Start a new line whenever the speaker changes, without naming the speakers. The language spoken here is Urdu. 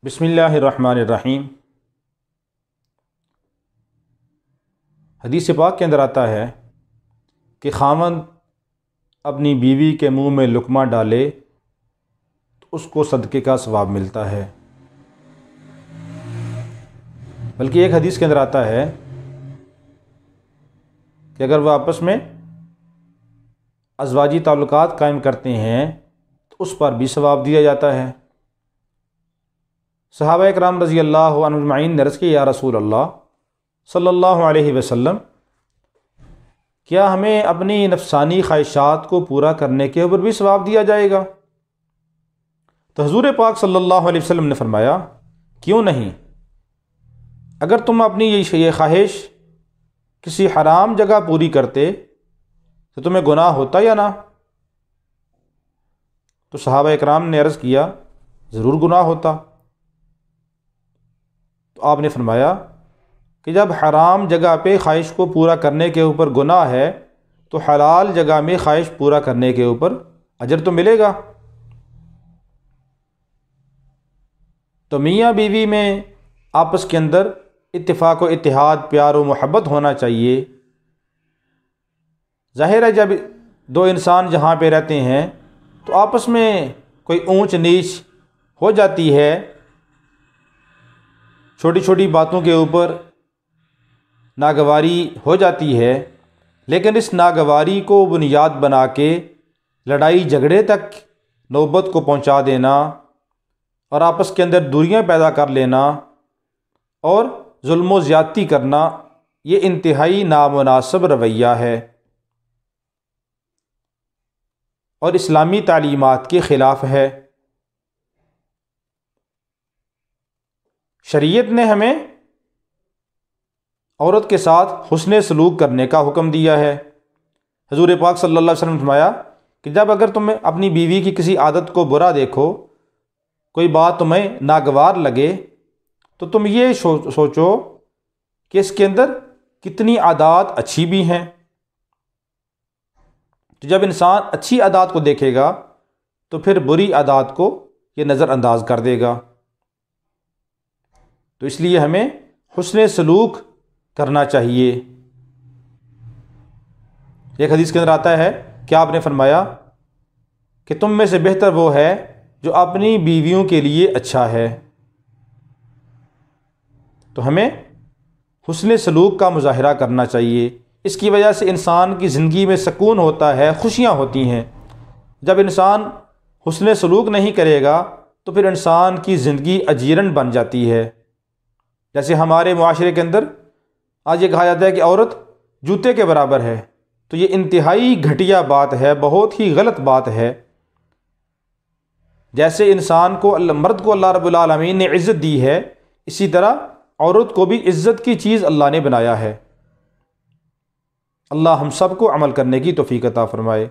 بسم اللہ الرحمن الرحیم۔ حدیث پاک کے اندر آتا ہے کہ خاوند اپنی بیوی کے منہ میں لقمہ ڈالے تو اس کو صدقے کا ثواب ملتا ہے۔ بلکہ ایک حدیث کے اندر آتا ہے کہ اگر وہ آپس میں ازواجی تعلقات قائم کرتے ہیں تو اس پر بھی ثواب دیا جاتا ہے۔ صحابہ اکرام رضی اللہ عنہ اجمعین نے عرض کی، یا رسول اللہ صلی اللہ علیہ وسلم، کیا ہمیں اپنی نفسانی خواہشات کو پورا کرنے کے اوپر بھی ثواب دیا جائے گا؟ تو حضور پاک صلی اللہ علیہ وسلم نے فرمایا، کیوں نہیں؟ اگر تم اپنی یہ خواہش کسی حرام جگہ پوری کرتے تو تمہیں گناہ ہوتا یا نہ؟ تو صحابہ اکرام نے عرض کیا، ضرور گناہ ہوتا۔ تو آپ نے فرمایا کہ جب حرام جگہ پہ خواہش کو پورا کرنے کے اوپر گناہ ہے تو حلال جگہ میں خواہش پورا کرنے کے اوپر اجر تو ملے گا۔ تو میاں بیوی میں آپس کے اندر اتفاق و اتحاد، پیار و محبت ہونا چاہیے۔ ظاہر ہے جب دو انسان جہاں پہ رہتے ہیں تو آپس میں کوئی اونچ نیچ ہو جاتی ہے، چھوٹی چھوٹی باتوں کے اوپر ناگواری ہو جاتی ہے، لیکن اس ناگواری کو بنیاد بنا کے لڑائی جھگڑے تک نوبت کو پہنچا دینا اور آپس کے اندر دوریاں پیدا کر لینا اور ظلم و زیادتی کرنا، یہ انتہائی نامناسب رویہ ہے اور اسلامی تعلیمات کے خلاف ہے۔ شریعت نے ہمیں عورت کے ساتھ حسن سلوک کرنے کا حکم دیا ہے۔ حضور پاک صلی اللہ علیہ وسلم نے فرمایا کہ جب اگر تم اپنی بیوی کی کسی عادت کو برا دیکھو، کوئی بات تمہیں ناگوار لگے، تو تم یہ سوچو کہ اس کے اندر کتنی عادات اچھی بھی ہیں۔ تو جب انسان اچھی عادات کو دیکھے گا تو پھر بری عادات کو یہ نظر انداز کر دے گا۔ تو اس لیے ہمیں حسن سلوک کرنا چاہیے۔ ایک حدیث کے اندر آتا ہے کہ آپ نے فرمایا کہ تم میں سے بہتر وہ ہے جو اپنی بیویوں کے لیے اچھا ہے۔ تو ہمیں حسن سلوک کا مظاہرہ کرنا چاہیے۔ اس کی وجہ سے انسان کی زندگی میں سکون ہوتا ہے، خوشیاں ہوتی ہیں۔ جب انسان حسن سلوک نہیں کرے گا تو پھر انسان کی زندگی اجیرن بن جاتی ہے۔ جیسے ہمارے معاشرے کے اندر آج یہ کہا جاتا ہے کہ عورت جوتے کے برابر ہے، تو یہ انتہائی گھٹیا بات ہے، بہت ہی غلط بات ہے۔ جیسے انسان کو مرد کو اللہ رب العالمین نے عزت دی ہے، اسی طرح عورت کو بھی عزت کی چیز اللہ نے بنایا ہے۔ اللہ ہم سب کو عمل کرنے کی توفیق عطا فرمائے۔